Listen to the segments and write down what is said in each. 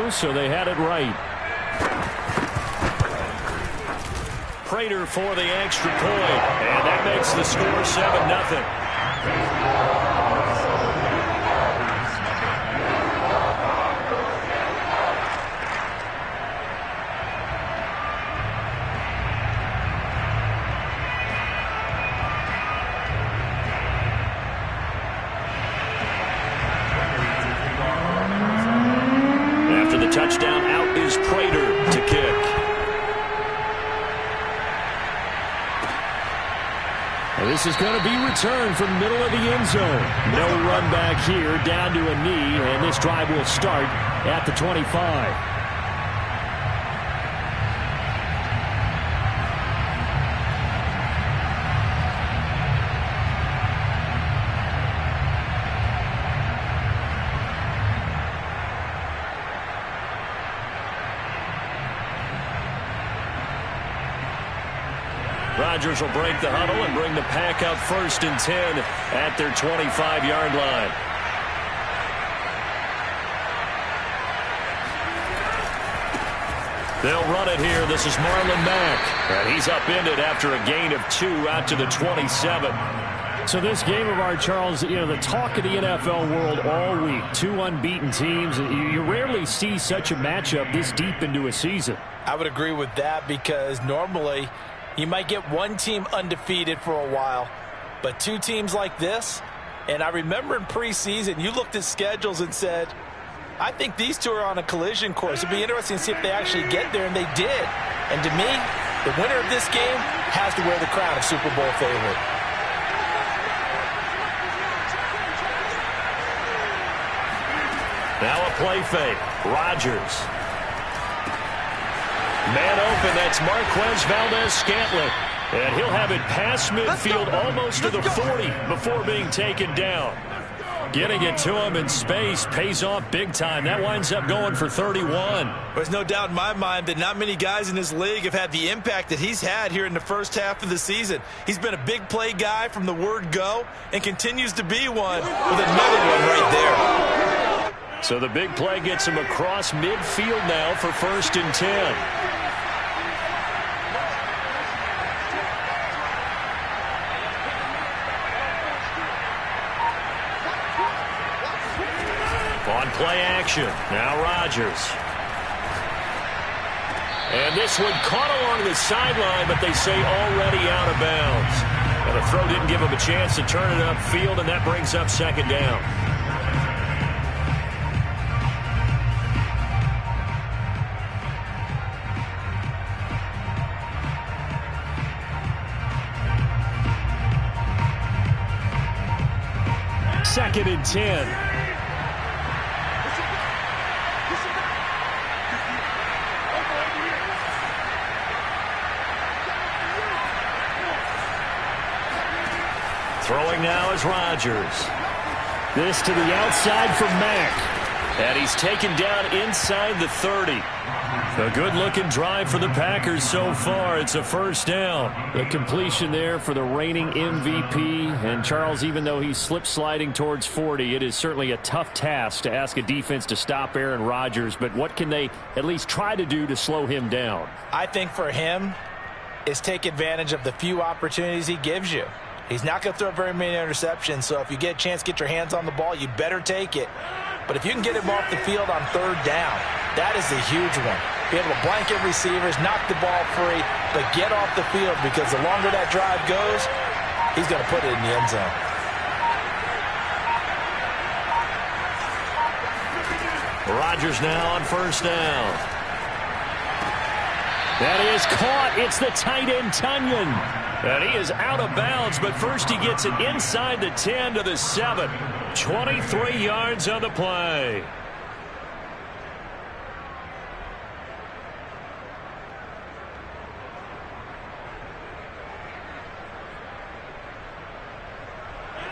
through, so they had it right. Prater for the extra point, and that makes the score 7-0. After the touchdown, out is Prater to kick. This is going to be returned from the middle of the end zone. No run back here, down to a knee, and this drive will start at the 25. Rodgers will break the huddle and bring the pack up 1st and 10 at their 25-yard line. They'll run it here. This is Marlon Mack. And he's upended after a gain of 2 out to the 27. So this game of ours, Charles, you know, the talk of the NFL world all week. 2 unbeaten teams. You rarely see such a matchup this deep into a season. I would agree with that because normally you might get one team undefeated for a while, but 2 teams like this, and I remember in preseason you looked at schedules and said, I think these 2 are on a collision course. It'd be interesting to see if they actually get there, and they did. And to me, the winner of this game has to wear the crown of Super Bowl favorite. Now a play fake. Rodgers. Man open, that's Marquez Valdes-Scantling. And he'll have it past midfield almost to the 40 before being taken down. Getting it to him in space pays off big time. That winds up going for 31. There's no doubt in my mind that not many guys in this league have had the impact that he's had here in the first half of the season. He's been a big play guy from the word go and continues to be one with another one right there. So the big play gets him across midfield now for 1st and 10. On play action, now Rodgers. And this one caught along the sideline, but they say already out of bounds. And the throw didn't give him a chance to turn it upfield, and that brings up 2nd down. Second and 10. Throwing now is Rodgers. This to the outside for Mack. And he's taken down inside the 30. A good-looking drive for the Packers so far. It's a 1st down. The completion there for the reigning MVP. And Charles, even though he's slip-sliding towards 40, it is certainly a tough task to ask a defense to stop Aaron Rodgers. But what can they at least try to do to slow him down? I think for him is take advantage of the few opportunities he gives you. He's not going to throw very many interceptions, so if you get a chance to get your hands on the ball, you better take it. But if you can get him off the field on 3rd down, that is a huge one. Be able to blanket receivers, knock the ball free, but get off the field because the longer that drive goes, he's going to put it in the end zone. Rodgers now on 1st down. That is caught. It's the tight end, Tunyon. And he is out of bounds, but first he gets it inside the 10 to the 7. 23 yards on the play.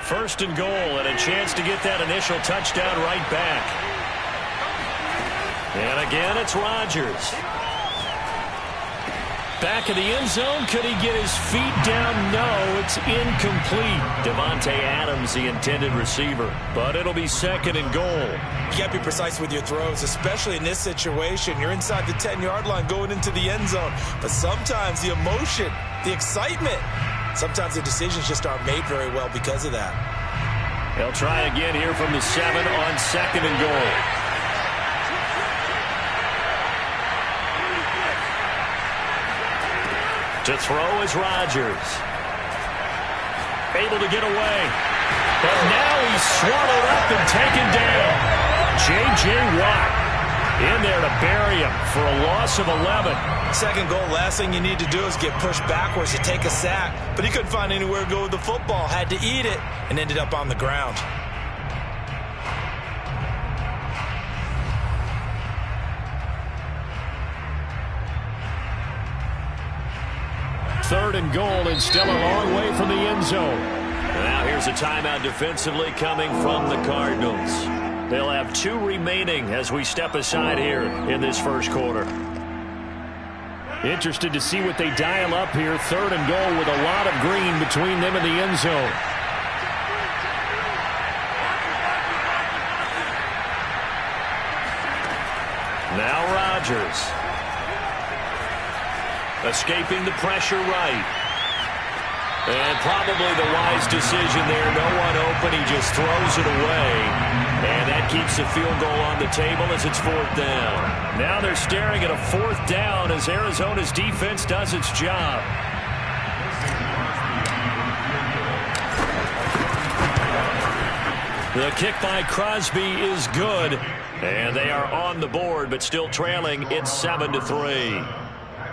First and goal, and a chance to get that initial touchdown right back. And again, it's Rodgers. Back of the end zone. Could he get his feet down? No, it's incomplete. Devontae Adams, the intended receiver. But it'll be 2nd and goal. You got to be precise with your throws, especially in this situation. You're inside the 10-yard line going into the end zone. But sometimes the emotion, the excitement, sometimes the decisions just aren't made very well because of that. They'll try again here from the 7 on 2nd and goal. To throw is Rodgers. Able to get away. But now he's swallowed up and taken down. J.J. Watt in there to bury him for a loss of 11. 2nd goal, last thing you need to do is get pushed backwards to take a sack. But he couldn't find anywhere to go with the football. Had to eat it and ended up on the ground. Third and goal and still a long way from the end zone. Now here's a timeout defensively coming from the Cardinals. They'll have 2 remaining as we step aside here in this first quarter. Interested to see what they dial up here. 3rd and goal with a lot of green between them and the end zone. Now Rodgers. Escaping the pressure right. And probably the wise decision there. No one open. He just throws it away. And that keeps the field goal on the table as it's 4th down. Now they're staring at a 4th down as Arizona's defense does its job. The kick by Crosby is good. And they are on the board, but still trailing. It's 7-3.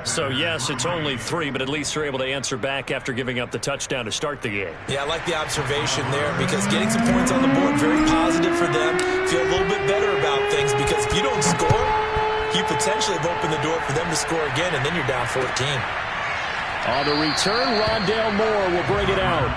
So, yes, it's only 3, but at least they're able to answer back after giving up the touchdown to start the game. Yeah, I like the observation there because getting some points on the board, very positive for them. Feel a little bit better about things because if you don't score, you potentially have opened the door for them to score again, and then you're down 14. On the return, Rondale Moore will bring it out.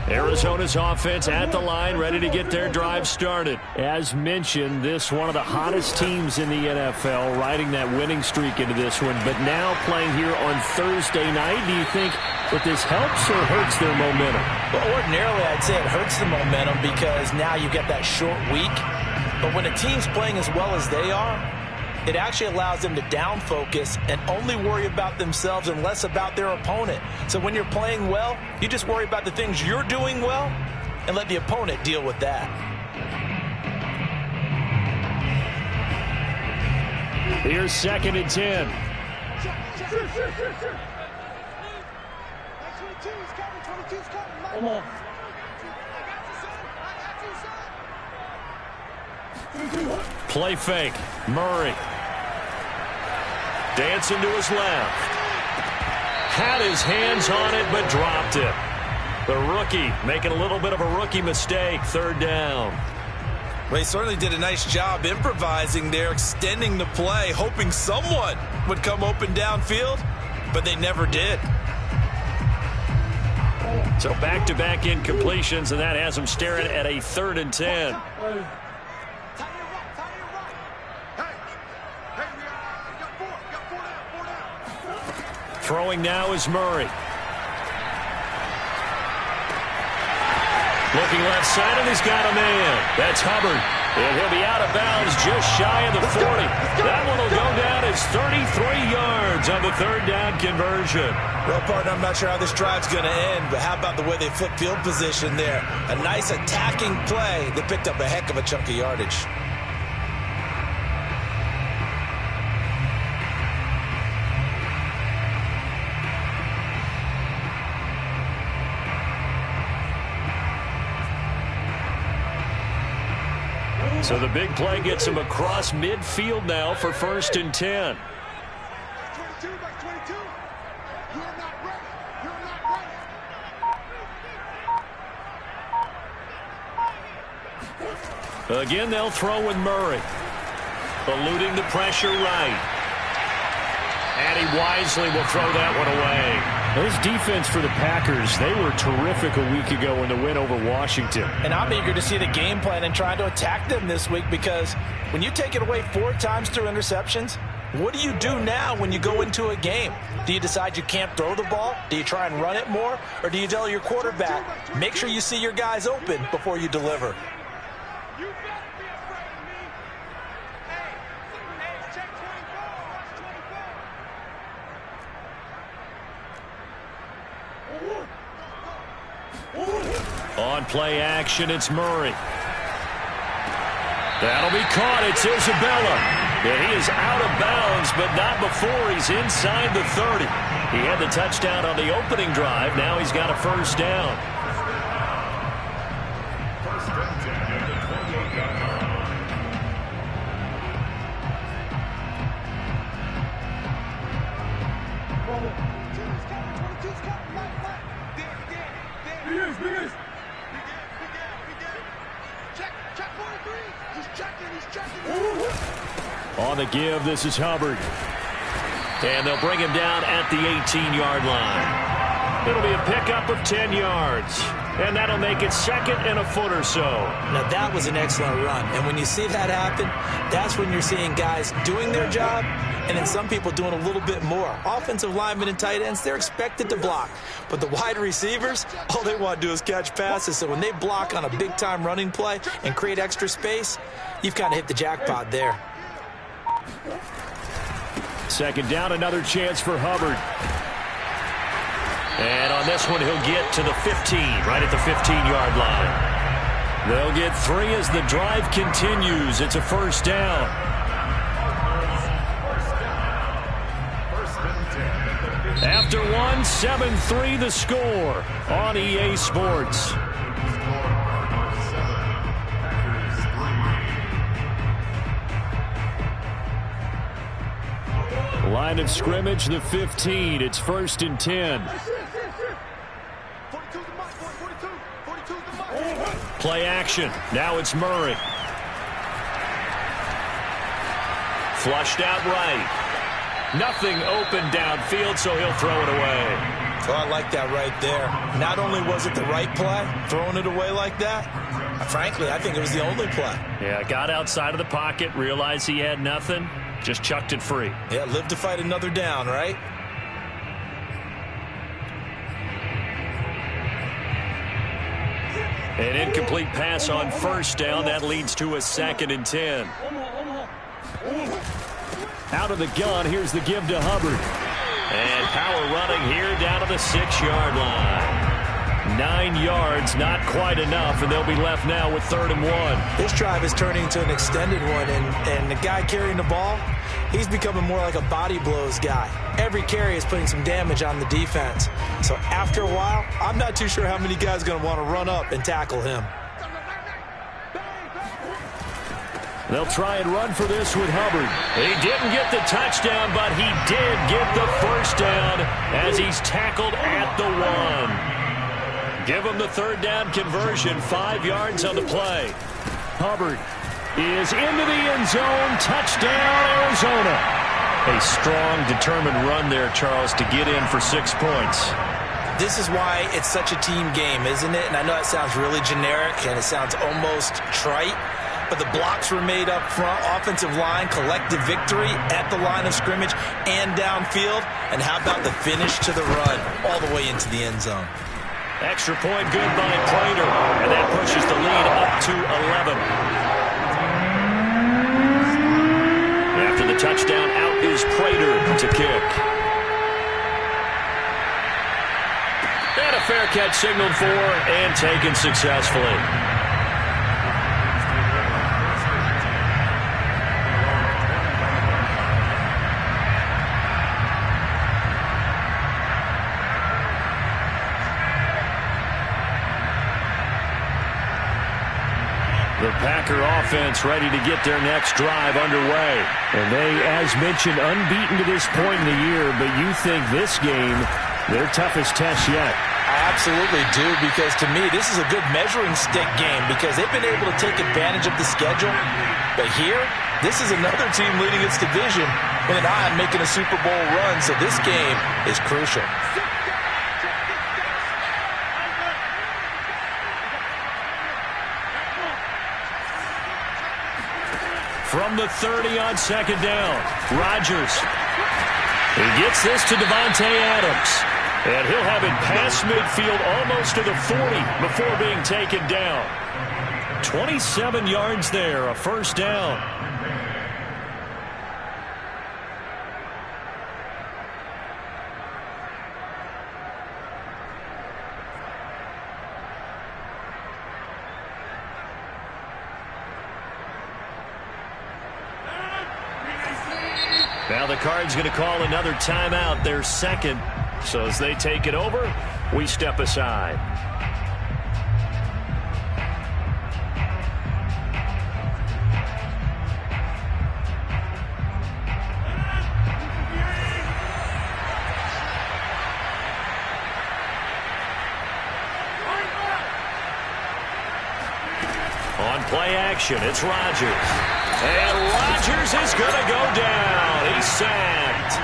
Arizona's offense at the line, ready to get their drive started. As mentioned, this one of the hottest teams in the NFL, riding that winning streak into this one, but now playing here on Thursday night. Do you think that this helps or hurts their momentum? Well, ordinarily, I'd say it hurts the momentum because now you get that short week. But when a team's playing as well as they are, it actually allows them to down focus and only worry about themselves and less about their opponent. So when you're playing well, you just worry about the things you're doing well and let the opponent deal with that. Here's 2nd and 10. Come on. Play fake. Murray. Dancing to his left. Had his hands on it, but dropped it. The rookie making a little bit of a rookie mistake. 3rd down. Well, he certainly did a nice job improvising there, extending the play, hoping someone would come open downfield, but they never did. So back-to-back incompletions, and that has him staring at a 3rd and 10. Throwing now is Murray. Looking left side, and he's got a man. That's Hubbard. And he'll be out of bounds just shy of the 40. That one will go down as 33 yards on the 3rd down conversion. Well, partner, I'm not sure how this drive's going to end, but how about the way they flip field position there? A nice attacking play that picked up a heck of a chunk of yardage. So the big play gets him across midfield now for 1st and 10. Again, they'll throw with Murray. Eluding the pressure right. And he wisely will throw that one away. Those defense for the Packers, they were terrific a week ago in the win over Washington. And I'm eager to see the game plan and trying to attack them this week, because when you take it away 4 times through interceptions, what do you do now when you go into a game? Do you decide you can't throw the ball? Do you try and run it more? Or do you tell your quarterback, make sure you see your guys open before you deliver? You better be afraid of me. Hey, check 24. Watch 24. On play action, it's Murray. That'll be caught. It's Isabella. And he is out of bounds, but not before he's inside the 30. He had the touchdown on the opening drive. Now he's got a first down. On the give, this is Hubbard. And they'll bring him down at the 18-yard line. It'll be a pickup of 10 yards. And that'll make it second and a foot or so. Now, that was an excellent run. And when you see that happen, that's when you're seeing guys doing their job and then some people doing a little bit more. Offensive linemen and tight ends, they're expected to block. But the wide receivers, all they want to do is catch passes. So when they block on a big-time running play and create extra space, you've kind of hit the jackpot there. Second down, another chance for Hubbard. And on this one, he'll get to the 15, right at the 15-yard line. They'll get 3 as the drive continues. It's a first down. After 7-3 the score on EA Sports. Line of scrimmage, the 15. It's 1st and 10. Play action. Now it's Murray. Flushed out right. Nothing open downfield, so he'll throw it away. Oh, I like that right there. Not only was it the right play, throwing it away like that, frankly, I think it was the only play. Yeah, got outside of the pocket, realized he had nothing, just chucked it free. Yeah, live to fight another down, right? An incomplete pass on first down. That leads to a 2nd and 10. Out of the gun, here's the give to Hubbard. And power running here down to the 6-yard line. 9 yards, not quite enough, and they'll be left now with 3rd and 1. This drive is turning into an extended one, and the guy carrying the ball, he's becoming more like a body blows guy. Every carry is putting some damage on the defense. So after a while, I'm not too sure how many guys are going to want to run up and tackle him. They'll try and run for this with Hubbard. He didn't get the touchdown, but he did get the first down as he's tackled at the 1. Give him the 3rd down conversion, 5 yards on the play. Hubbard is into the end zone. Touchdown, Arizona. A strong, determined run there, Charles, to get in for 6 points. This is why it's such a team game, isn't it? And I know it sounds really generic and it sounds almost trite, but the blocks were made up front, offensive line, collective victory at the line of scrimmage and downfield. And how about the finish to the run all the way into the end zone? Extra point good by Prater, and that pushes the lead up to 11. After the touchdown, out is Prater to kick. And a fair catch signaled for and taken successfully. The Packer offense ready to get their next drive underway. And they, as mentioned, unbeaten to this point in the year, but you think this game, their toughest test yet. I absolutely do, because to me, this is a good measuring stick game because they've been able to take advantage of the schedule. But here, This is another team leading its division with an eye on making a Super Bowl run, so this game is crucial. From the 30 on second down, Rodgers. He gets this to Davante Adams. And he'll have it past midfield almost to the 40 before being taken down. 27 yards there, a first down. Now the Cards going to call another timeout, their second. So as they take it over, we step aside. On play action, it's Rodgers. And Rodgers is going to go down. He's sacked.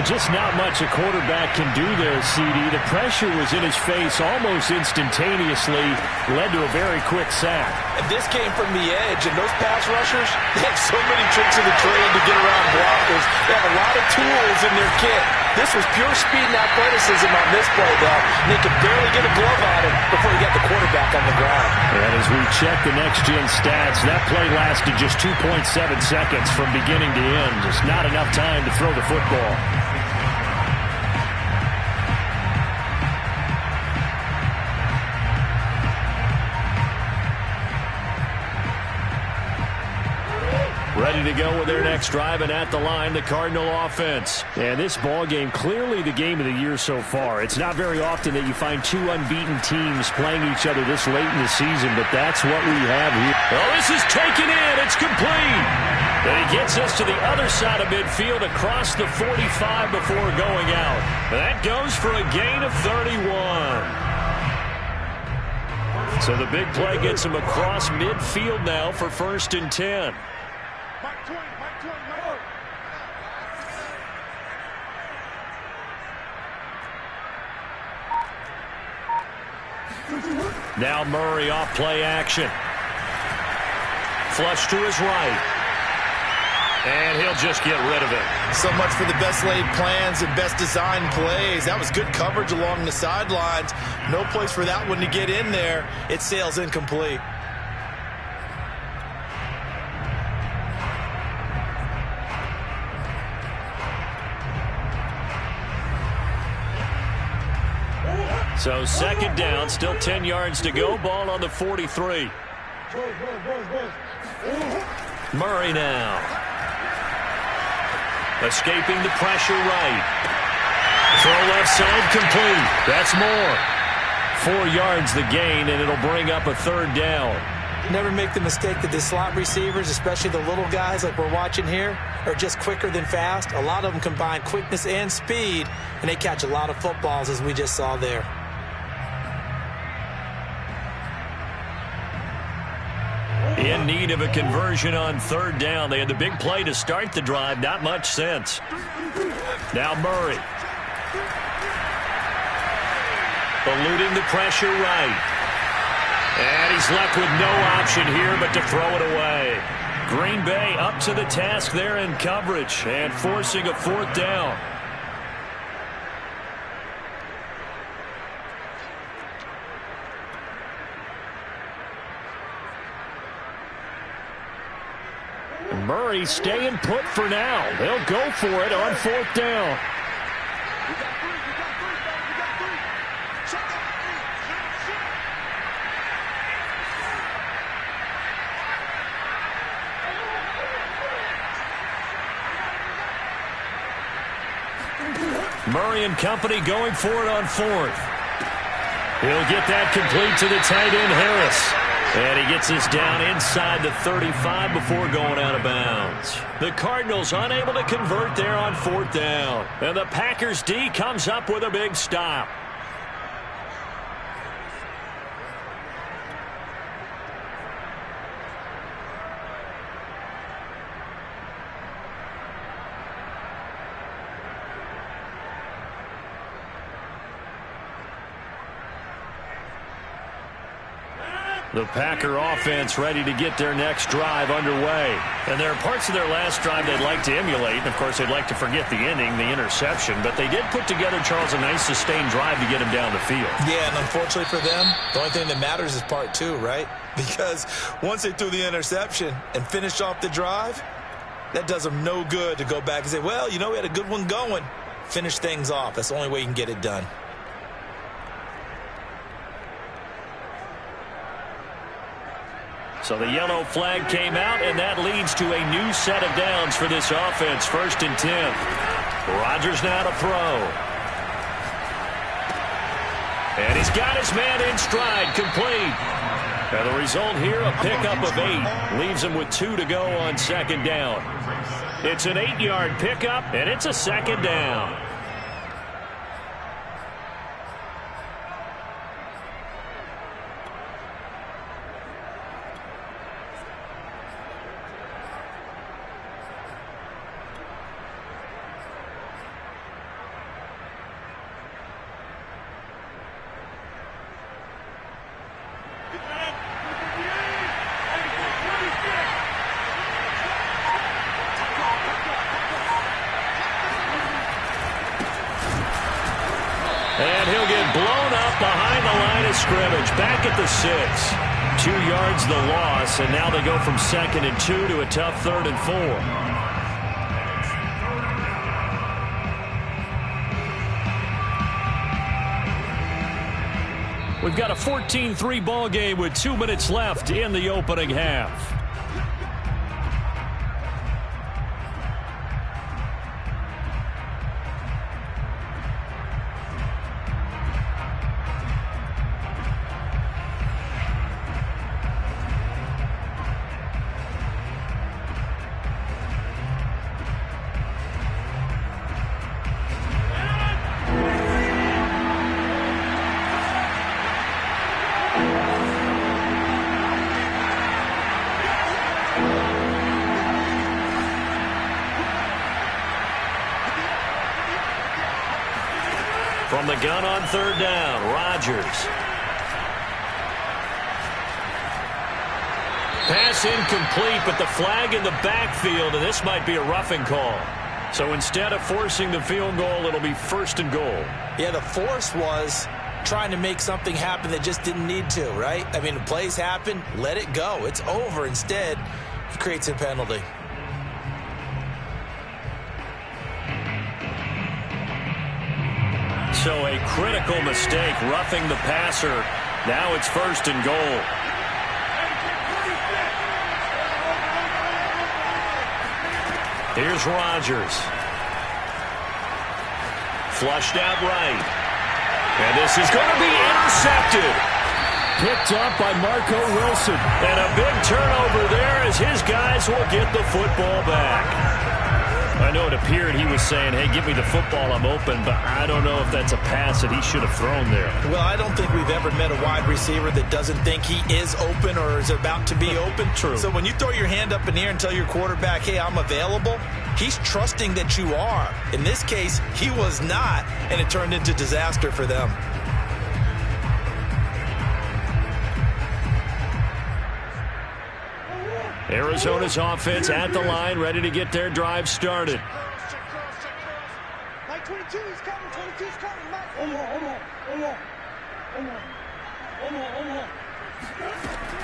Just not much a quarterback can do there, CD. The pressure was in his face almost instantaneously, led to a very quick sack. And this came from the edge, and those pass rushers, they have so many tricks of the trade to get around blockers. They have a lot of tools in their kit. This was pure speed and athleticism on this play, though. And they could barely get a glove on him before he got the quarterback on the ground. And as we check the next-gen stats, that play lasted just 2.7 seconds from beginning to end. Just not enough time to throw the football. Ready to go with their next drive, and at the line, the Cardinal offense. And this ball game, clearly the game of the year so far. It's not very often that you find two unbeaten teams playing each other this late in the season, but that's what we have here. Oh, this is taken in. It's complete. And he gets us to the other side of midfield across the 45 before going out. That goes for a gain of 31. So the big play gets him across midfield now for 1st and 10. Now Murray off play action. Flush to his right. And he'll just get rid of it. So much for the best laid plans and best design plays. That was good coverage along the sidelines. No place for that one to get in there. It sails incomplete. So 2nd down, still 10 yards to go. Ball on the 43. Murray now. Escaping the pressure right. Throw left side complete. That's more. 4 yards the gain, and it'll bring up a 3rd down. Never make the mistake that the slot receivers, especially the little guys like we're watching here, are just quicker than fast. A lot of them combine quickness and speed, and they catch a lot of footballs, as we just saw there. In need of a conversion on 3rd down. They had the big play to start the drive. Not much sense. Now Murray. Eluding the pressure right. And he's left with no option here but to throw it away. Green Bay up to the task there in coverage and forcing a 4th down. Murray staying put for now. They'll go for it on 4th down. Murray and company going for it on 4th. He'll get that complete to the tight end, Harris. And he gets us down inside the 35 before going out of bounds. The Cardinals unable to convert there on 4th down. And the Packers D comes up with a big stop. The Packer offense ready to get their next drive underway. And there are parts of their last drive they'd like to emulate. And, of course, they'd like to forget the ending, the interception. But they did put together, Charles, a nice sustained drive to get them down the field. Yeah, and unfortunately for them, the only thing that matters is part two, right? Because once they threw the interception and finished off the drive, that does them no good to go back and say, well, you know, we had a good one going. Finish things off. That's the only way you can get it done. So the yellow flag came out, and that leads to a new set of downs for this offense. 1st and 10. Rodgers now to throw. And he's got his man in stride, complete. And the result here, a pickup of 8. Leaves him with 2 to go on 2nd down. It's an 8-yard pickup, and it's a 2nd down. And he'll get blown up behind the line of scrimmage. Back at the 6. 2 yards the loss, and now they go from 2nd and 2 to a tough 3rd and 4. We've got a 14-3 ball game with 2 minutes left in the opening half. From the gun on 3rd down, Rodgers. Pass incomplete, but the flag in the backfield, and this might be a roughing call. So instead of forcing the field goal, it'll be 1st and goal. Yeah, the force was trying to make something happen that just didn't need to, right? I mean, the plays happen, let it go. It's over. Instead, it creates a penalty. So a critical mistake, roughing the passer. Now it's 1st and goal. Here's Rodgers. Flushed out right. And this is going to be intercepted. Picked up by Marco Wilson. And a big turnover there as his guys will get the football back. I know it appeared he was saying, hey, give me the football, I'm open, but I don't know if that's a pass that he should have thrown there. Well, I don't think we've ever met a wide receiver that doesn't think he is open or is about to be open. True. So when you throw your hand up in the air and tell your quarterback, hey, I'm available, he's trusting that you are. In this case, he was not, and it turned into disaster for them. Arizona's offense at the line, ready to get their drive started. Mike 22 is coming. 22 is coming. Mike.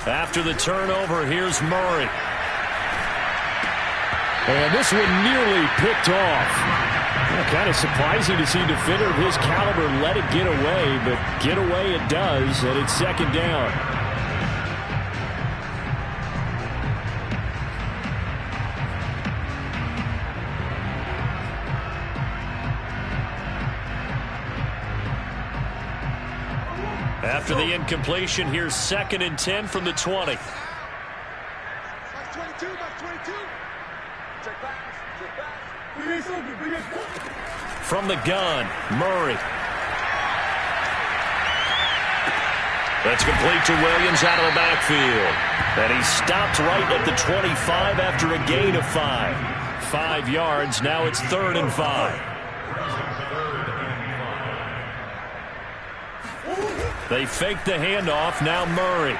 After the turnover, here's Murray. And this one nearly picked off. Kind of surprising to see a defender of his caliber let it get away, but get away it does, and it's 2nd down. After the incompletion, here's 2nd and 10 from the 20. Mike 22. Mike 22. Check back. From the gun, Murray. That's complete to Williams out of the backfield. And he stopped right at the 25 after a gain of 5. 5 yards. Now it's 3rd and 5. They fake the handoff. Now Murray.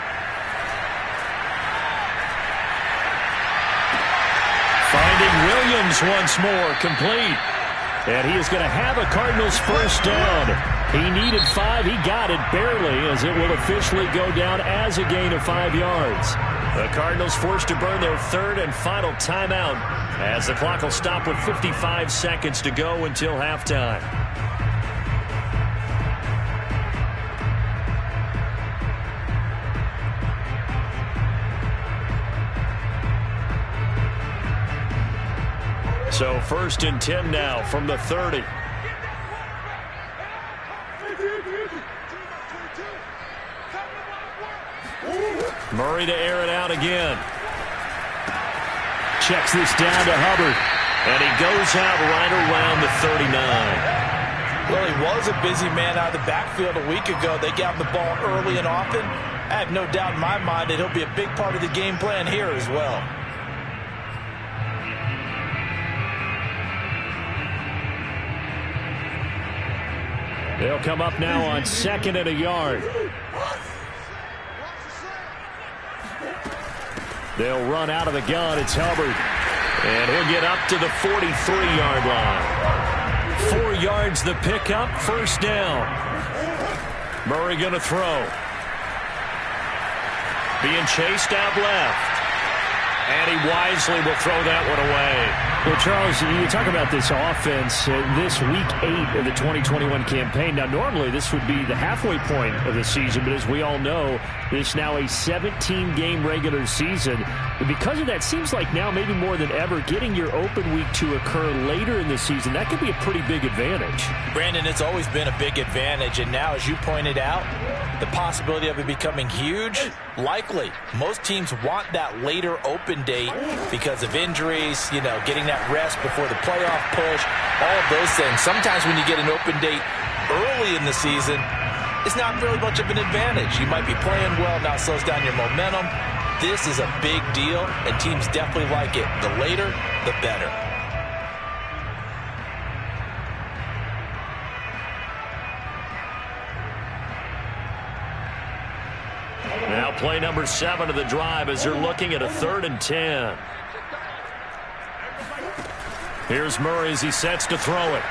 Williams once more, complete. And he is going to have a Cardinals first down. He needed 5. He got it barely, as it will officially go down as a gain of 5 yards. The Cardinals forced to burn their third and final timeout, as the clock will stop with 55 seconds to go until halftime. So 1st and 10 now from the 30. Murray to air it out again. Checks this down to Hubbard. And he goes out right around the 39. Well, he was a busy man out of the backfield a week ago. They got the ball early and often. I have no doubt in my mind that he'll be a big part of the game plan here as well. They'll come up now on 2nd and a yard. They'll run out of the gun. It's Hubbard. And he'll get up to the 43-yard line. 4 yards the pickup. First down. Murray going to throw. Being chased out left. And he wisely will throw that one away. Well, Charles, you talk about this offense, this week 8 of the 2021 campaign. Now, normally this would be the halfway point of the season, but as we all know, this now a 17-game regular season. And because of that, seems like now maybe more than ever, getting your open week to occur later in the season, that could be a pretty big advantage. Brandon, it's always been a big advantage, and now, as you pointed out, the possibility of it becoming huge, likely. Most teams want that later open date because of injuries, you know, getting that rest before the playoff push, all of those things. Sometimes when you get an open date early in the season, it's not really much of an advantage. You might be playing well, now it slows down your momentum. This is a big deal, and teams definitely like it. The later, the better. Now play number 7 of the drive as they're looking at a 3rd and 10. Here's Murray as he sets to throw it.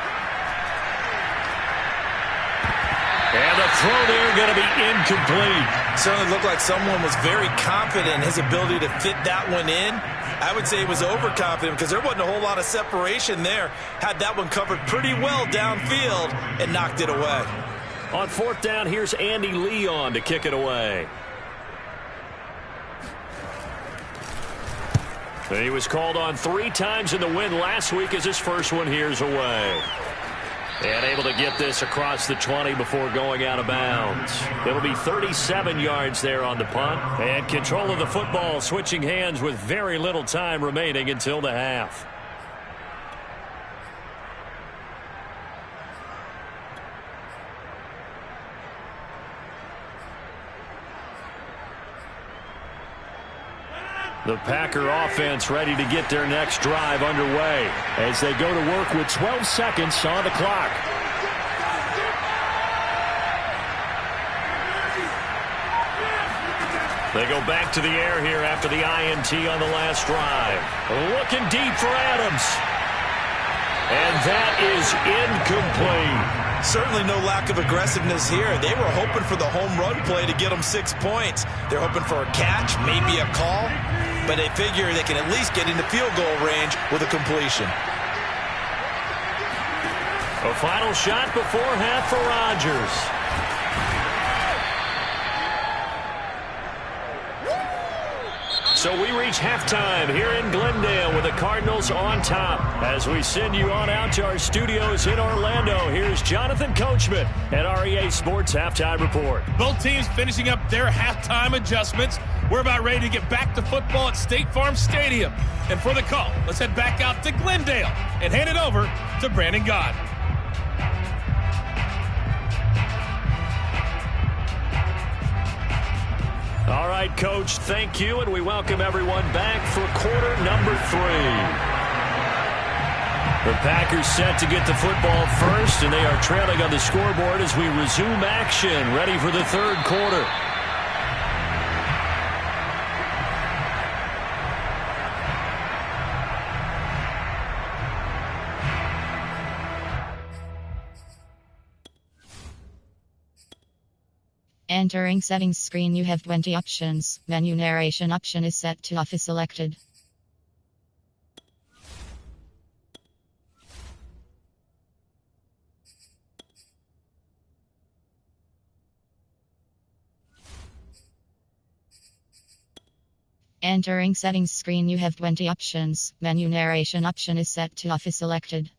And the throw there going to be incomplete. Certainly looked like someone was very confident in his ability to fit that one in. I would say he was overconfident because there wasn't a whole lot of separation there. Had that one covered pretty well downfield and knocked it away. On 4th down, here's Andy Leon to kick it away. He was called on 3 times in the win last week as his first one here's away. And able to get this across the 20 before going out of bounds. It'll be 37 yards there on the punt. And control of the football switching hands with very little time remaining until the half. The Packer offense ready to get their next drive underway as they go to work with 12 seconds on the clock. They go back to the air here after the INT on the last drive. Looking deep for Adams. And that is incomplete. Certainly no lack of aggressiveness here. They were hoping for the home run play to get them 6 points. They're hoping for a catch, maybe a call, but they figure they can at least get into field goal range with a completion. A final shot before half for Rodgers. So we reach halftime here in Glendale with the Cardinals on top. As we send you on out to our studios in Orlando, here's Jonathan Coachman at REA Sports Halftime Report. Both teams finishing up their halftime adjustments. We're about ready to get back to football at State Farm Stadium. And for the call, let's head back out to Glendale and hand it over to Brandon Gaudin. All right, Coach, thank you, and we welcome everyone back for quarter number 3. The Packers set to get the football first, and they are trailing on the scoreboard as we resume action, ready for the 3rd quarter. Entering settings screen, you have 20 options. Menu narration option is set to off is selected. Entering settings screen, you have 20 options. Menu narration option is set to off is selected.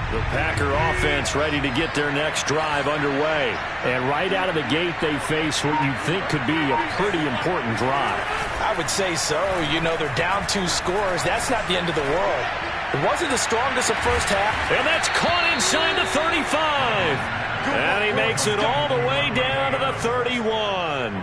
The Packer offense ready to get their next drive underway. And right out of the gate, they face what you think could be a pretty important drive. I would say so. You know, they're down 2 scores. That's not the end of the world. It wasn't the strongest of first half. And that's caught inside the 35. And he makes it all the way down to the 31.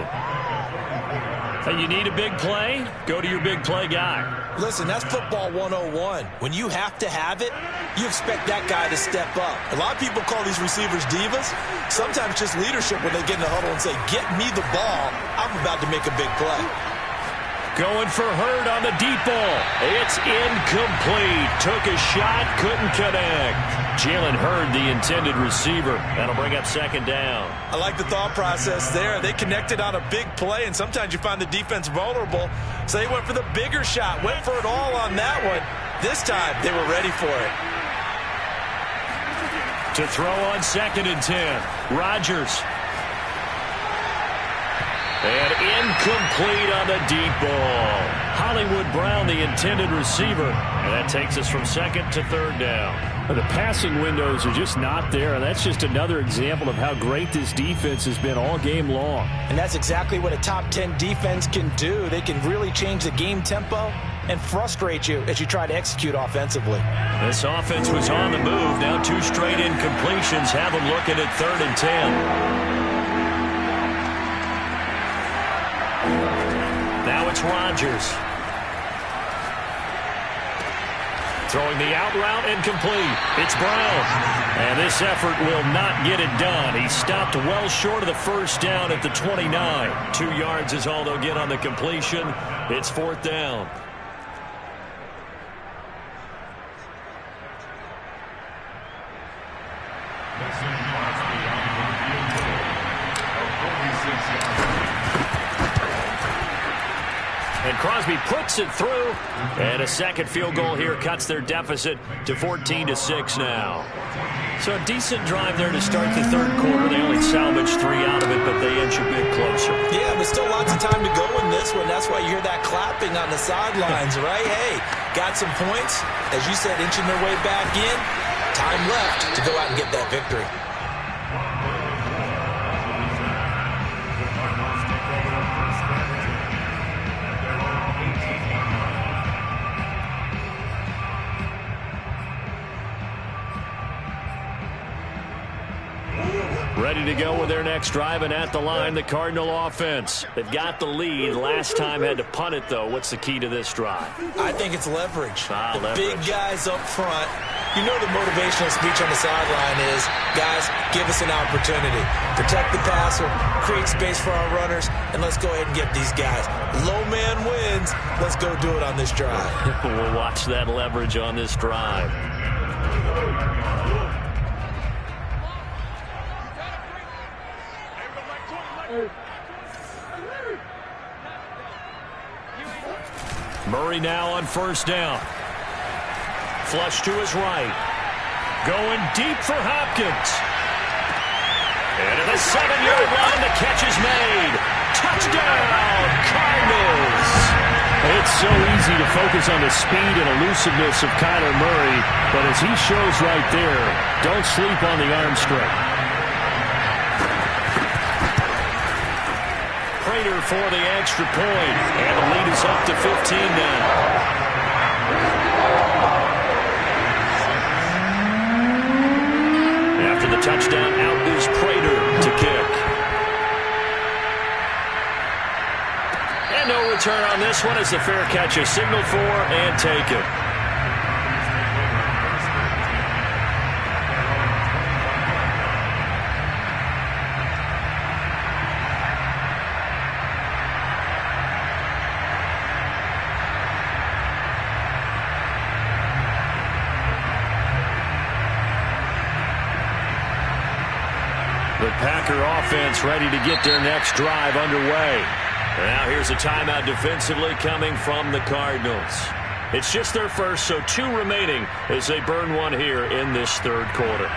And you need a big play? Go to your big play guy. Listen, that's football 101. When you have to have it, you expect that guy to step up. A lot of people call these receivers divas. Sometimes just leadership when they get in the huddle and say, get me the ball. I'm about to make a big play. Going for Hurd on the deep ball. It's incomplete. Took a shot, couldn't connect. Jalen Hurd, the intended receiver. That'll bring up second down. I like the thought process there. They connected on a big play, and sometimes you find the defense vulnerable. So they went for the bigger shot, went for it all on that one. This time, they were ready for it. To throw on 2nd and 10. Rodgers. And incomplete on the deep ball. Hollywood Brown, the intended receiver. And that takes us from 2nd to 3rd down. The passing windows are just not there, and that's just another example of how great this defense has been all game long. And that's exactly what a top 10 defense can do. They can really change the game tempo and frustrate you as you try to execute offensively. This offense was on the move. Now 2 straight incompletions have them looking at 3rd and 10. Now it's Rodgers. Throwing the out route and complete. It's Brown. And this effort will not get it done. He stopped well short of the first down at the 29. 2 yards is all they'll get on the completion. It's 4th down. And Crosby puts it through. And a second field goal here cuts their deficit to 14-6 now. So a decent drive there to start the 3rd quarter. They only salvaged 3 out of it, but they inch a bit closer. Yeah, but still lots of time to go in this one. That's why you hear that clapping on the sidelines, right? Hey, got some points. As you said, inching their way back in. Time left to go out and get that victory. Ready to go with their next drive, and at the line, the Cardinal offense. They've got the lead. Last time had to punt it, though. What's the key to this drive? I think it's leverage. Leverage. Big guys up front. You know the motivational speech on the sideline is, guys, give us an opportunity. Protect the passer, create space for our runners, and let's go ahead and get these guys. Low man wins. Let's go do it on this drive. We'll watch that leverage on this drive. Murray now on 1st down. Flush to his right. Going deep for Hopkins. And at the 7-yard line, the catch is made. Touchdown, Cardinals. It's so easy to focus on the speed and elusiveness of Kyler Murray, but as he shows right there, don't sleep on the arm strength. Prater for the extra point, and the lead is up to 15 now. After the touchdown, out is Prater to kick. And no return on this one as the fair catch is signaled for and taken. The Packer offense ready to get their next drive underway. Now here's a timeout defensively coming from the Cardinals. It's just their first, so 2 remaining as they burn one here in this third quarter.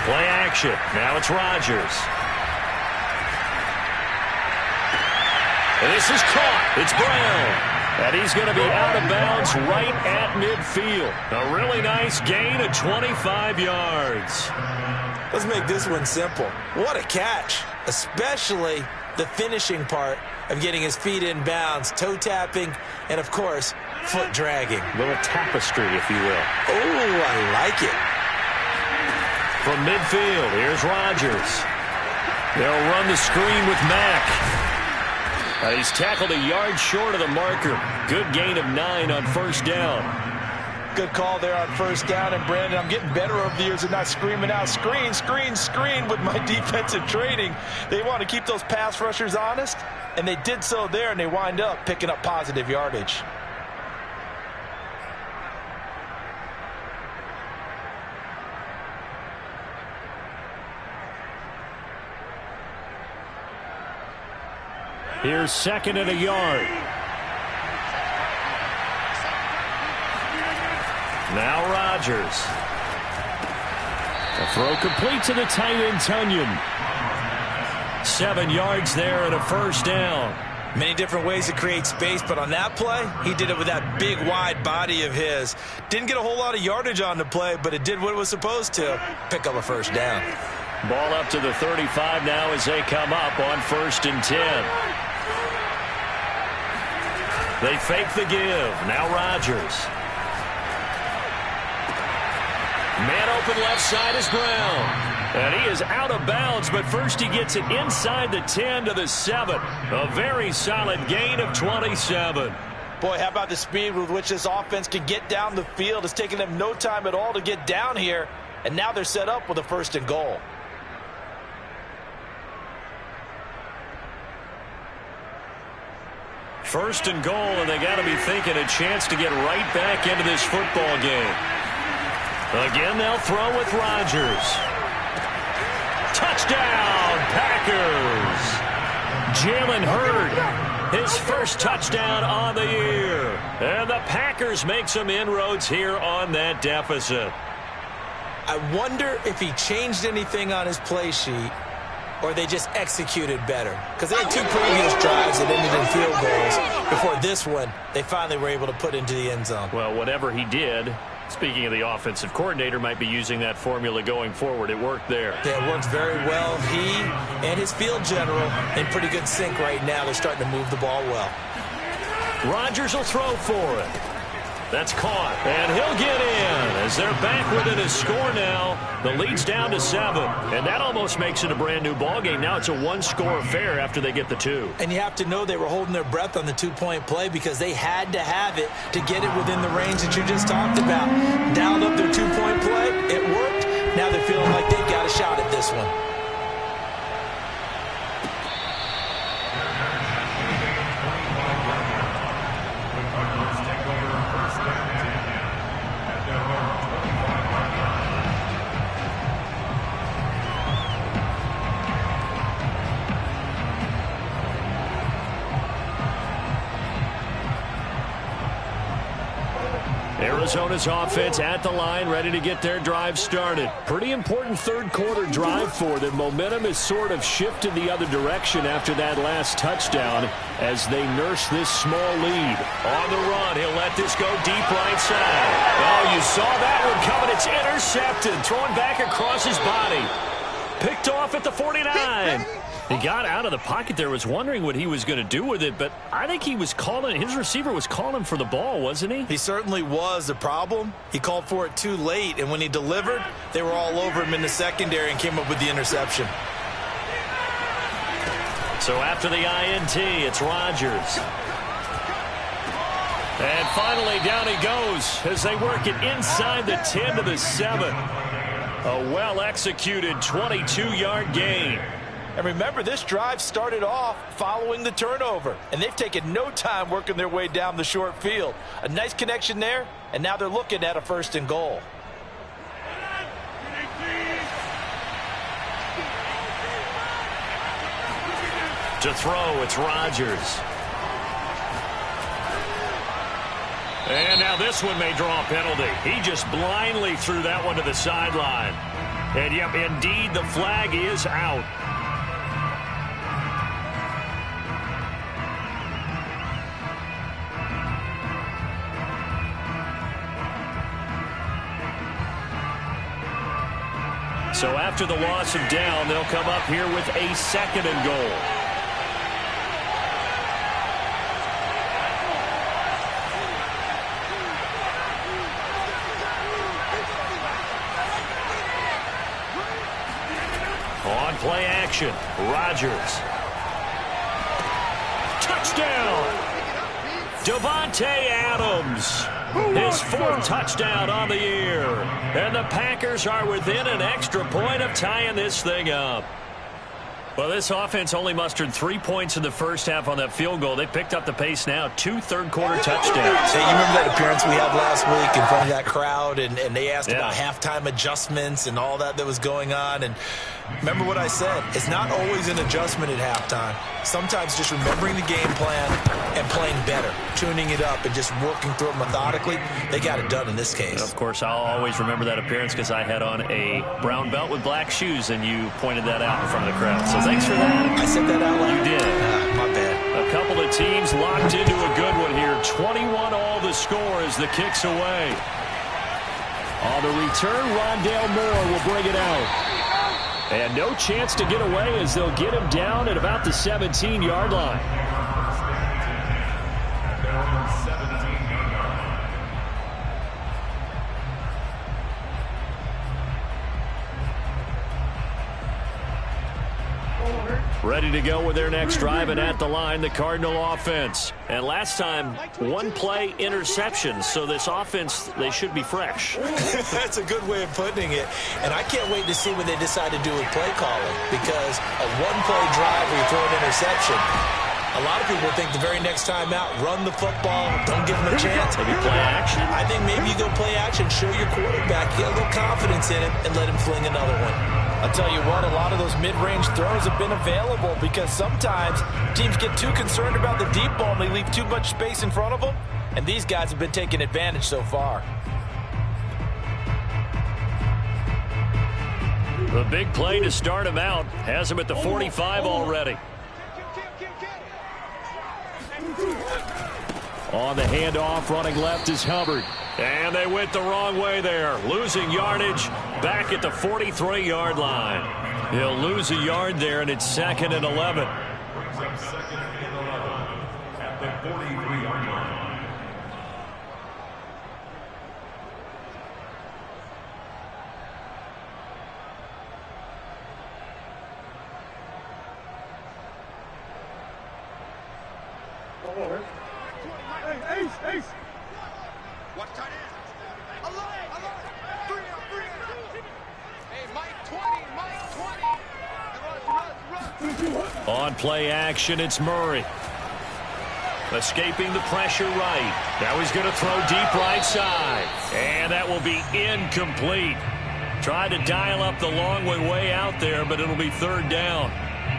Play action. Now it's Rodgers. And this is caught. It's Brown. And he's going to be out of bounds right at midfield. A really nice gain of 25 yards. Let's make this one simple. What a catch, especially the finishing part of getting his feet in bounds, toe tapping, and, of course, foot dragging. A little tapestry, if you will. Oh, I like it. From midfield, here's Rodgers. They'll run the screen with Mack. He's tackled a yard short of the marker. Good gain of 9 on first down. Good call there on first down. And, Brandon, I'm getting better over the years and not screaming out, screen, screen, screen with my defensive training. They want to keep those pass rushers honest, and they did so there, and they wind up picking up positive yardage. Here's second and a yard. Now Rodgers. A throw complete to the tight end, Tunyon. 7 yards there and a first down. Many different ways to create space, but on that play, he did it with that big, wide body of his. Didn't get a whole lot of yardage on the play, but it did what it was supposed to. Pick up a first down. Ball up to the 35 now as they come up on 1st and 10. They fake the give. Now Rodgers. Man open left side is Brown. And he is out of bounds, but first he gets it inside the 10 to the 7. A very solid gain of 27. Boy, how about the speed with which this offense can get down the field? It's taken them no time at all to get down here, and now they're set up with a 1st and goal. First and goal, and they got to be thinking a chance to get right back into this football game. Again, they'll throw with Rodgers. Touchdown, Packers! Jalen Hurd, his first touchdown on the year. And the Packers make some inroads here on that deficit. I wonder if he changed anything on his play sheet, or they just executed better. Because they had 2 previous drives that ended in field goals. Before this one, they finally were able to put into the end zone. Well, whatever he did, speaking of the offensive coordinator, might be using that formula going forward. It worked there. Yeah, it worked very well. He and his field general in pretty good sync right now. They're starting to move the ball well. Rodgers will throw for it. That's caught, and he'll get in as they're back within a score now. The lead's down to 7, and that almost makes it a brand-new ball game. Now it's a 1-score affair after they get the 2. And you have to know they were holding their breath on the 2-point play because they had to have it to get it within the range that you just talked about. Dialed up their 2-point play. It worked. Now they're feeling like they've got a shot at this one. Arizona's offense at the line, ready to get their drive started. Pretty important third-quarter drive for them. Momentum has sort of shifted the other direction after that last touchdown as they nurse this small lead. On the run, he'll let this go deep right side. Oh, you saw that one coming. It's intercepted. Thrown back across his body. Picked off at the 49. He got out of the pocket there, was wondering what he was going to do with it, but I think he was calling, his receiver was calling for the ball, wasn't he? He certainly was. The problem, he called for it too late, and when he delivered, they were all over him in the secondary and came up with the interception. So after the INT, it's Rodgers. And finally, down he goes as they work it inside the 10 to the 7. A well-executed 22-yard gain. And remember, this drive started off following the turnover, and they've taken no time working their way down the short field. A nice connection there, and now they're looking at a 1st and goal. To throw, it's Rodgers. And now this one may draw a penalty. He just blindly threw that one to the sideline. And, yep, indeed, the flag is out. So after the loss of down, they'll come up here with a 2nd and goal. On play action, Rodgers. Touchdown! Davante Adams. His 4th touchdown on the year. And the Packers are within an extra point of tying this thing up. Well, this offense only mustered 3 points in the first half on that field goal. They picked up the pace now. 2 third-quarter touchdowns. Hey, you remember that appearance we had last week in front of that crowd, and they asked about halftime adjustments and all that was going on. And remember what I said. It's not always an adjustment at halftime. Sometimes just remembering the game plan and playing better, tuning it up and just working through it methodically. They got it done in this case. Of course, I'll always remember that appearance because I had on a brown belt with black shoes, and you pointed that out in front of the crowd. So thanks for that. I said that out loud? You did. My bad. A couple of teams locked into a good one here. 21 all the score as the kick's away. On the return, Rondale Moore will bring it out. And no chance to get away as they'll get him down at about the 17-yard line. Ready to go with their next drive, and at the line, the Cardinal offense. And last time, 1-play interception, so this offense, they should be fresh. That's a good way of putting it. And I can't wait to see what they decide to do with play calling, because a 1-play drive where you throw an interception, a lot of people think the very next time out, run the football, don't give them a chance. Maybe play action? I think maybe you go play action, show your quarterback, get a little confidence in him, and let him fling another one. I'll tell you what, a lot of those mid-range throws have been available because sometimes teams get too concerned about the deep ball and they leave too much space in front of them, and these guys have been taking advantage so far. The big play to start him out has him at the 45 already. On the handoff, running left is Hubbard. And they went the wrong way there, losing yardage back at the 43-yard line. He'll lose a yard there, and it's 2nd and 11. At the 43-yard line. Ace. Watch tight end. Alive. 3 out. Hey, Mike 20. Run. On play action, it's Murray. Escaping the pressure right. Now he's going to throw deep right side. And that will be incomplete. Tried to dial up the long way out there, but it'll be 3rd down.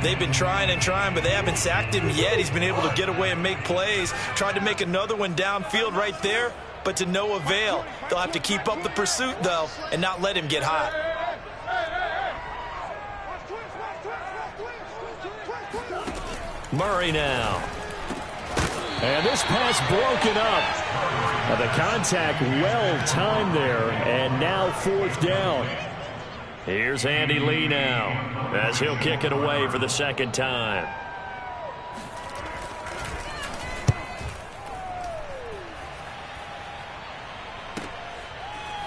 They've been trying and trying, but they haven't sacked him yet. He's been able to get away and make plays. Tried to make another one downfield right there, but to no avail. They'll have to keep up the pursuit, though, and not let him get hot. Murray now. And this pass broken up. Now the contact well timed there, and now 4th down. Here's Andy Lee now as he'll kick it away for the second time.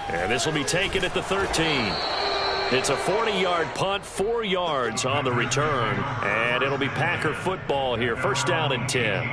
And this will be taken at the 13. It's a 40-yard punt, 4 yards on the return, and it'll be Packer football here. First down and 10.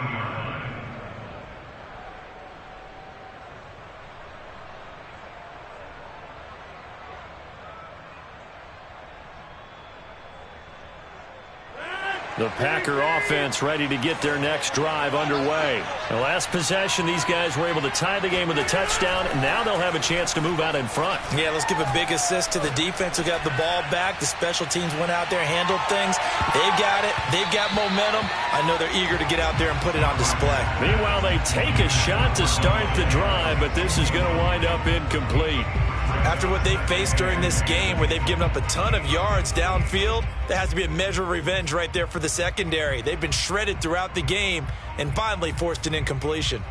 The Packer offense ready to get their next drive underway. The last possession, these guys were able to tie the game with a touchdown, and now they'll have a chance to move out in front. Yeah, let's give a big assist to the defense who got the ball back. The special teams went out there, handled things. They've got it. They've got momentum. I know they're eager to get out there and put it on display. Meanwhile, they take a shot to start the drive, but this is going to wind up incomplete. After what they've faced during this game where they've given up a ton of yards downfield, there has to be a measure of revenge right there for the secondary. They've been shredded throughout the game and finally forced an incompletion.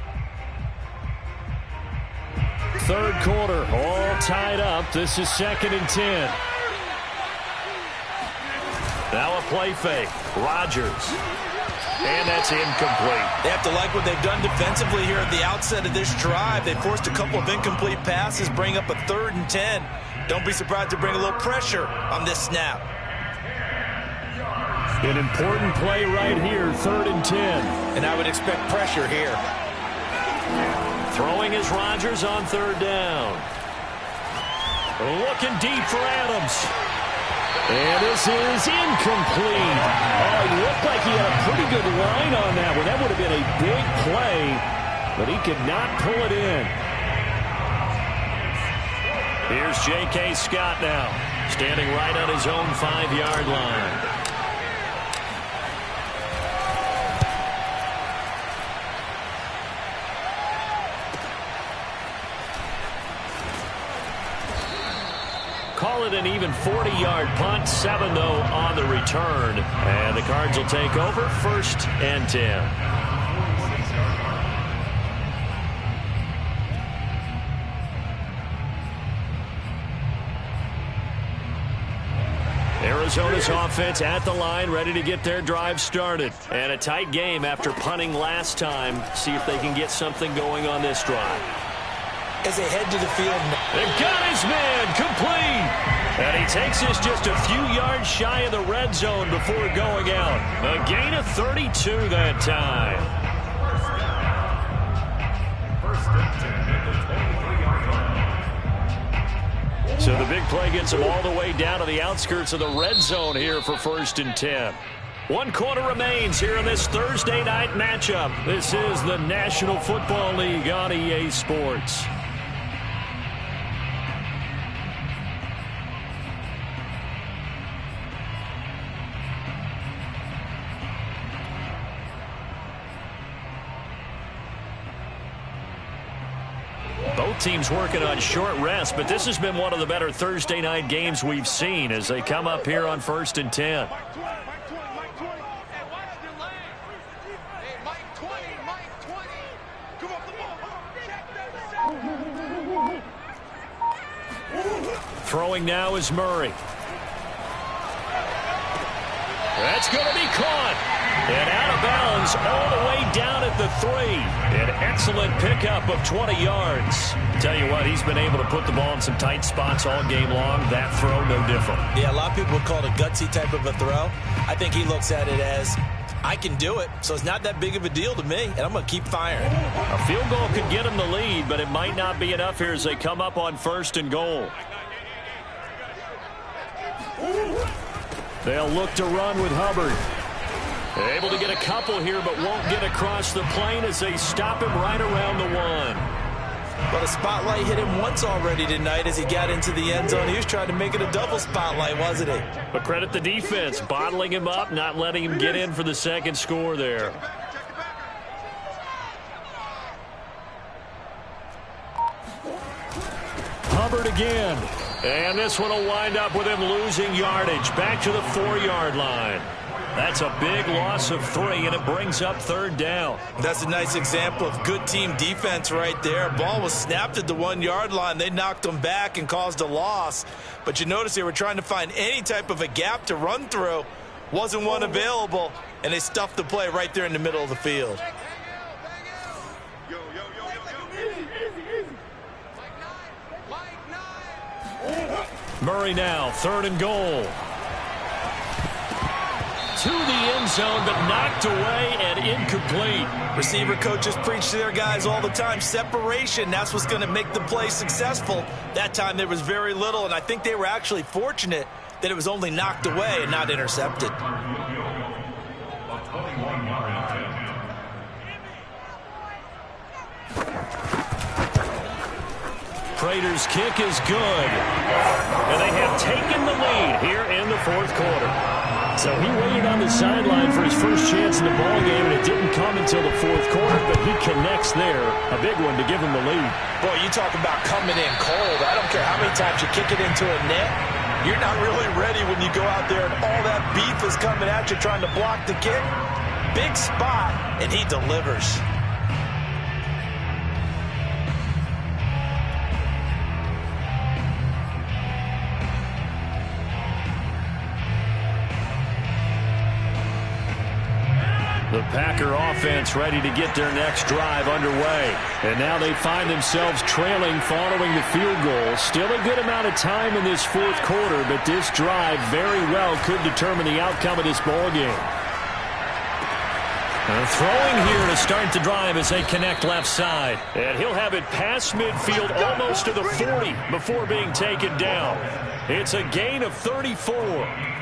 Third quarter, all tied up. This is 2nd and 10. Now a play fake. Rodgers. And that's incomplete. They have to like what they've done defensively here at the outset of this drive. They forced a couple of incomplete passes, bring up a 3rd and 10. Don't be surprised to bring a little pressure on this snap. An important play right here, 3rd and 10. And I would expect pressure here. Throwing is Rodgers on 3rd down. Looking deep for Adams. And this is incomplete. Oh, it looked like he had a pretty good line on that one. That would have been a big play, but he could not pull it in. Here's J.K. Scott now, standing right on his own 5-yard line. Call it an even 40-yard punt, 7 though on the return. And the Cards will take over, 1st and 10. Arizona's offense at the line, ready to get their drive started. And a tight game after punting last time. See if they can get something going on this drive. As they head to the field. They've got his man complete. And he takes this just a few yards shy of the red zone before going out. A gain of 32 that time. So the big play gets him all the way down to the outskirts of the red zone here for 1st and 10. 1 quarter remains here in this Thursday night matchup. This is the National Football League on EA Sports. Both teams working on short rest, but this has been one of the better Thursday night games we've seen as they come up here on 1st and 10. Throwing now is Murray. That's going to be caught. And out of bounds all the way down at the 3. An excellent pickup of 20 yards. Tell you what, he's been able to put the ball in some tight spots all game long. That throw, no different. Yeah, a lot of people would call it a gutsy type of a throw. I think he looks at it as, I can do it, so it's not that big of a deal to me, and I'm going to keep firing. A field goal could get him the lead, but it might not be enough here as they come up on 1st and goal. They'll look to run with Hubbard. Able to get a couple here, but won't get across the plane as they stop him right around the 1. Well, the spotlight hit him once already tonight as he got into the end zone. He was trying to make it a double spotlight, wasn't he? But credit the defense, bottling him up, not letting him get in for the second score there. again. And this one will wind up with him losing yardage back to the 4-yard line. That's a big loss of 3, and it brings up 3rd down. That's a nice example of good team defense right there. Ball was snapped at the 1-yard line. They knocked them back and caused a loss. But you notice they were trying to find any type of a gap to run through. Wasn't one available, and they stuffed the play right there in the middle of the field. Murray now, 3rd and goal. To the end zone, but knocked away and incomplete. Receiver coaches preach to their guys all the time. Separation, that's what's going to make the play successful. That time there was very little, and I think they were actually fortunate that it was only knocked away and not intercepted. Prater's kick is good. And they have taken the lead here in the 4th quarter. So he waited on the sideline for his first chance in the ballgame, and it didn't come until the 4th quarter, but he connects there. A big one to give him the lead. Boy, you talk about coming in cold. I don't care how many times you kick it into a net. You're not really ready when you go out there and all that beef is coming at you trying to block the kick. Big spot, and he delivers. The Packer offense ready to get their next drive underway. And now they find themselves trailing following the field goal. Still a good amount of time in this 4th quarter, but this drive very well could determine the outcome of this ball game. Throwing here to start the drive as they connect left side. And he'll have it past midfield almost to the 40 before being taken down. It's a gain of 34.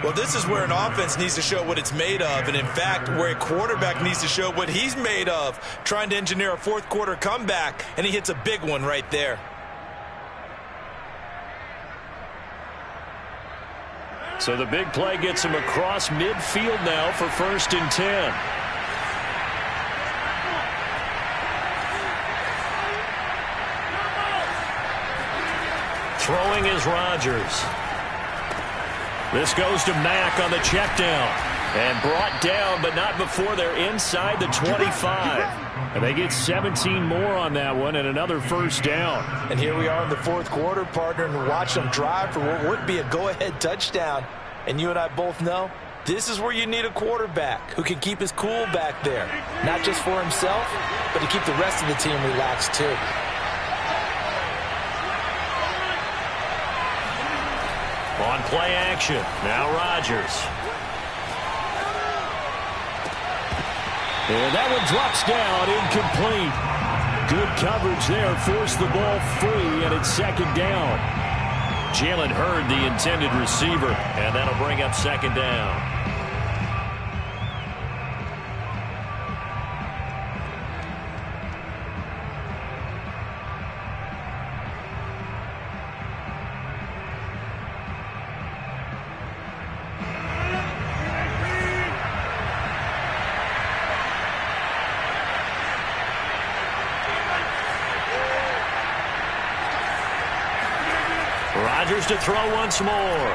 Well, this is where an offense needs to show what it's made of, and in fact, where a quarterback needs to show what he's made of, trying to engineer a 4th quarter comeback, and he hits a big one right there. So the big play gets him across midfield now for 1st and 10. Throwing is Rodgers. This goes to Mack on the check down. And brought down, but not before they're inside the 25. And they get 17 more on that one and another 1st down. And here we are in the 4th quarter, partner, and watch them drive for what would be a go-ahead touchdown. And you and I both know this is where you need a quarterback who can keep his cool back there. Not just for himself, but to keep the rest of the team relaxed too. On play action, now Rodgers. And that one drops down, incomplete. Good coverage there, forced the ball free, and it's 2nd down. Jalen Hurd, the intended receiver, and that'll bring up 2nd down. Rodgers to throw once more.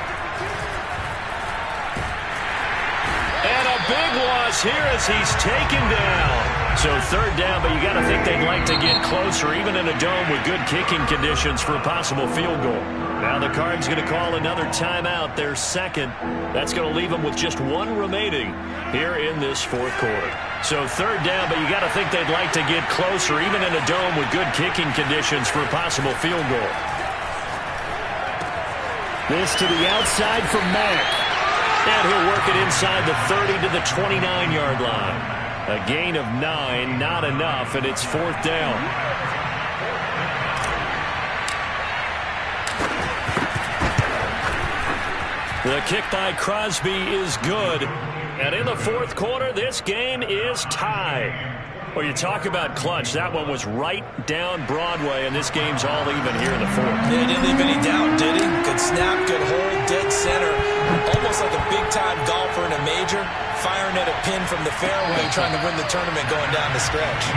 And a big loss here as he's taken down. So 3rd down, but you got to think they'd like to get closer, even in a dome with good kicking conditions for a possible field goal. Now the Cards going to call another timeout, their 2nd. That's going to leave them with just 1 remaining here in this 4th quarter. So 3rd down, but you got to think they'd like to get closer, even in a dome with good kicking conditions for a possible field goal. This to the outside for Mack. And he'll work it inside the 30 to the 29-yard line. A gain of 9, not enough, and it's 4th down. The kick by Crosby is good. And in the 4th quarter, this game is tied. Well, you talk about clutch. That one was right down Broadway, and this game's all even here in the 4th. Yeah, didn't leave any doubt, did he? Good snap, good hold, dead center. Almost like a big-time golfer in a major, firing at a pin from the fairway, trying to win the tournament going down the stretch.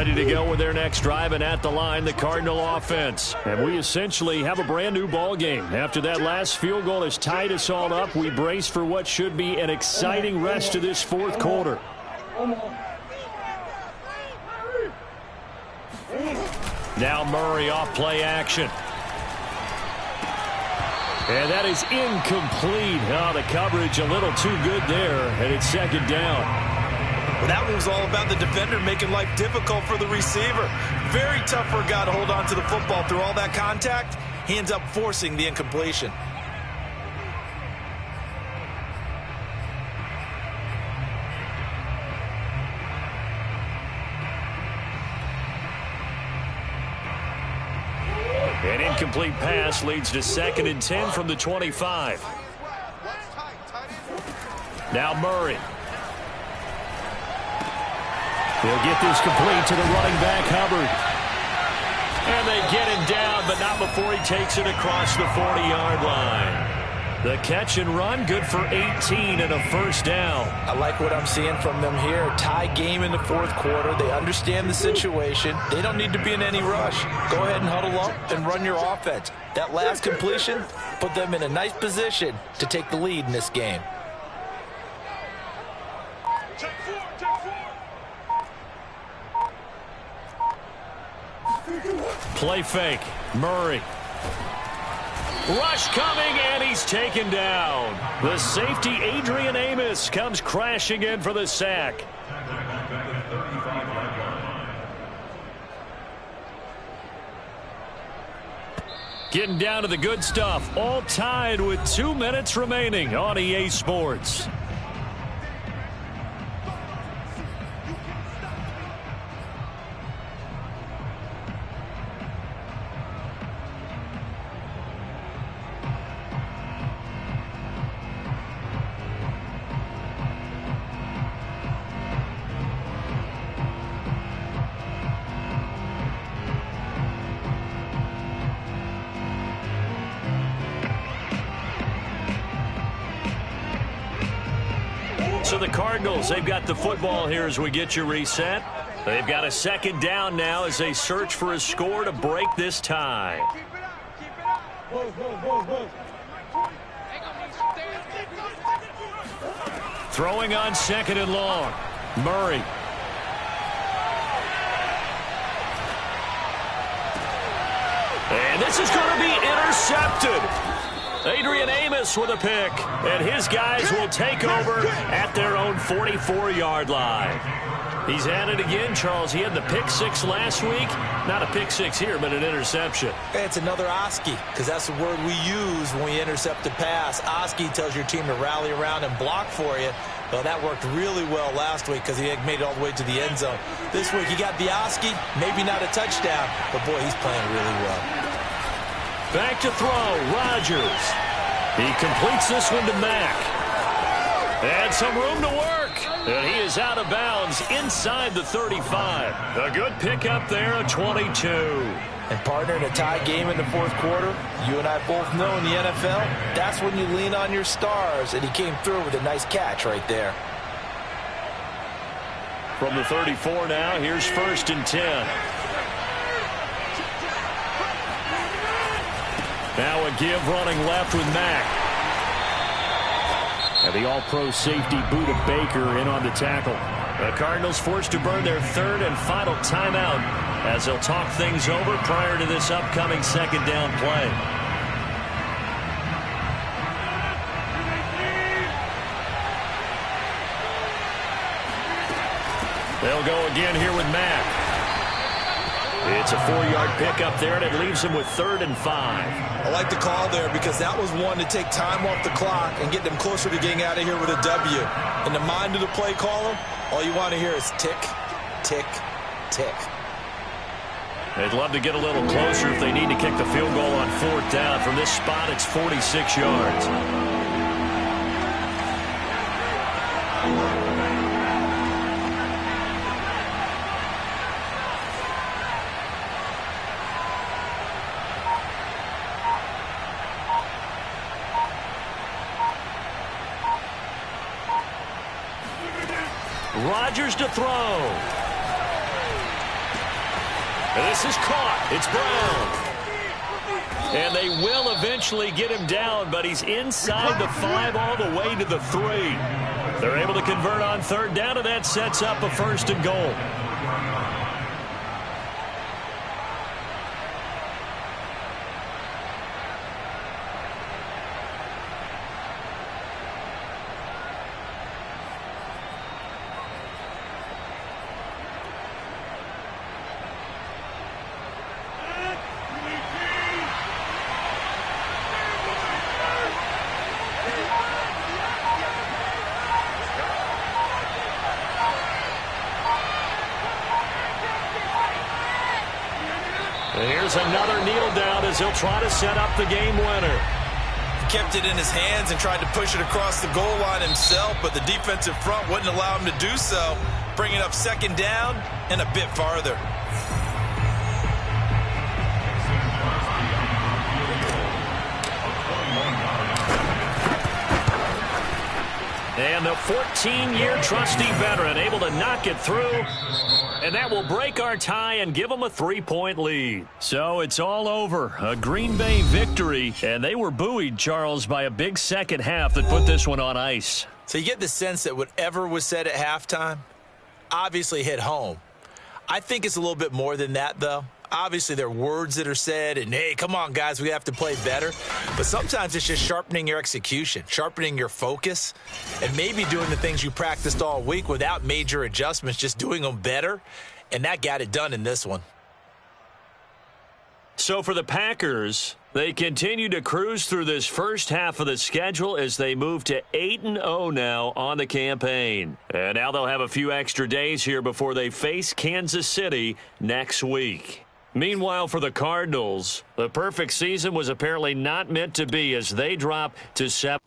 ready to go with their next drive, and at the line, the Cardinal offense. And we essentially have a brand-new ball game. After that last field goal has tied us all up, we brace for what should be an exciting rest to this fourth quarter. Now Murray off play action. And that is incomplete. Oh, the coverage a little too good there, and it's second down. Well, that one was all about the defender making life difficult for the receiver. Very tough for a guy to hold on to the football through all that contact. He ends up forcing the incompletion. An incomplete pass leads to 2nd and 10 from the 25. Now Murray. He'll get this complete to the running back, Hubbard. And they get him down, but not before he takes it across the 40-yard line. The catch and run, good for 18 and a first down. I like what I'm seeing from them here. Tie game in the fourth quarter. They understand the situation. They don't need to be in any rush. Go ahead and huddle up and run your offense. That last completion put them in a nice position to take the lead in this game. Play fake. Murray. Rush coming, and he's taken down. The safety, Adrian Amos, comes crashing in for the sack. Getting down to the good stuff. All tied with 2 minutes remaining on EA Sports. So the Cardinals, they've got the football here as we get you reset. They've got a second down now as they search for a score to break this tie. Throwing on 2nd and long. Murray. And this is going to be intercepted. Adrian Amos with a pick, and his guys will take over at their own 44-yard line. He's at it again, Charles. He had the pick six last week. Not a pick six here, but an interception. It's another Oski, because that's the word we use when we intercept a pass. Oski tells your team to rally around and block for you. Well, that worked really well last week because he made it all the way to the end zone. This week he got the Oski, maybe not a touchdown, but boy, he's playing really well. Back to throw, Rodgers. He completes this one to Mack. And some room to work. And he is out of bounds inside the 35. A good pickup there, a 22. And partner, in a tie game in the fourth quarter, you and I both know in the NFL, that's when you lean on your stars. And he came through with a nice catch right there. From the 34 now, here's 1st and 10. Now a give running left with Mack. And the all-pro safety Budda Baker in on the tackle. The Cardinals forced to burn their 3rd and final timeout as they'll talk things over prior to this upcoming second down play. They'll go again here with Mack. It's a 4-yard pickup there, and it leaves him with 3rd and 5. I like the call there because that was one to take time off the clock and get them closer to getting out of here with a W. In the mind of the play caller, all you want to hear is tick, tick, tick. They'd love to get a little closer if they need to kick the field goal on 4th down. From this spot, it's 46 yards. Rodgers to throw. And this is caught. It's Brown. And they will eventually get him down, but he's inside the 5 all the way to the 3. They're able to convert on third down, and that sets up a 1st and goal. And here's another kneel down as he'll try to set up the game winner. He kept it in his hands and tried to push it across the goal line himself, but the defensive front wouldn't allow him to do so, bringing up 2nd down and a bit farther. And the 14-year trusty veteran able to knock it through. And that will break our tie and give them a 3-point lead. So it's all over. A Green Bay victory. And they were buoyed, Charles, by a big second half that put this one on ice. So you get the sense that whatever was said at halftime obviously hit home. I think it's a little bit more than that, though. Obviously, there are words that are said, and, hey, come on, guys, we have to play better. But sometimes it's just sharpening your execution, sharpening your focus, and maybe doing the things you practiced all week without major adjustments, just doing them better. And that got it done in this one. So for the Packers, they continue to cruise through this first half of the schedule as they move to 8-0 now on the campaign. And now they'll have a few extra days here before they face Kansas City next week. Meanwhile, for the Cardinals, the perfect season was apparently not meant to be as they drop to 7.